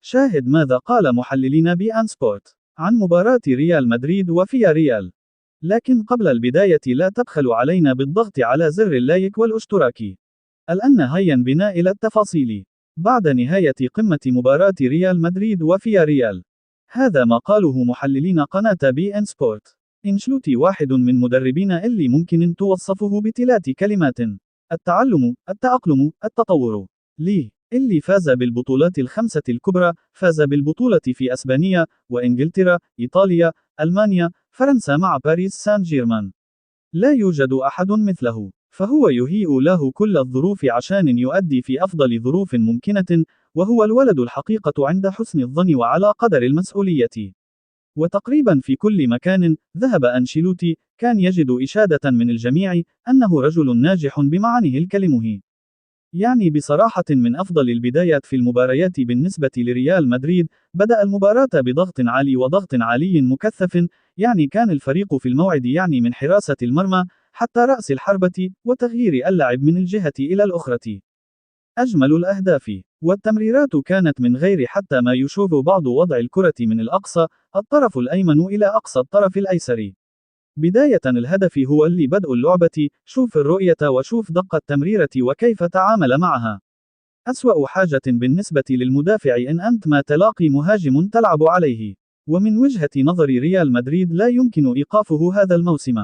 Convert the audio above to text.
شاهد ماذا قال محللين بي إن سبورت عن مباراة ريال مدريد وفيا ريال. لكن قبل البداية لا تبخلوا علينا بالضغط على زر اللايك والاشتراك. الآن هيا بنا إلى التفاصيل. بعد نهاية قمة مباراة ريال مدريد وفيا ريال. هذا ما قاله محللين قناة بي إن سبورت. إنشلوتي واحد من مدربين اللي ممكن توصفه بثلاث كلمات: التعلم، التأقلم، التطور. ليه اللي فاز بالبطولات الخمسة الكبرى، فاز بالبطولة في أسبانيا، وإنجلترا، إيطاليا، ألمانيا، فرنسا مع باريس سان جيرمان. لا يوجد أحد مثله، فهو يهيئ له كل الظروف عشان يؤدي في أفضل ظروف ممكنة، وهو الولد الحقيقة عند حسن الظن وعلى قدر المسؤولية. وتقريبا في كل مكان ذهب أنشيلوتي كان يجد إشادة من الجميع أنه رجل ناجح بمعانيه الكلمه. يعني بصراحة من أفضل البدايات في المباريات بالنسبة لريال مدريد. بدأ المباراة بضغط عالي وضغط عالي مكثف، يعني كان الفريق في الموعد، يعني من حراسة المرمى حتى رأس الحربة وتغيير اللعب من الجهة إلى الأخرى. أجمل الأهداف والتمريرات كانت من غير حتى ما يشوف بعض وضع الكرة من الأقصى الطرف الأيمن إلى أقصى الطرف الأيسر. بداية الهدف هو اللي بدء اللعبة، شوف الرؤية وشوف دقة التمريرة وكيف تعامل معها. أسوأ حاجة بالنسبة للمدافع إن أنت ما تلاقي مهاجم تلعب عليه. ومن وجهة نظر ريال مدريد لا يمكن إيقافه هذا الموسم.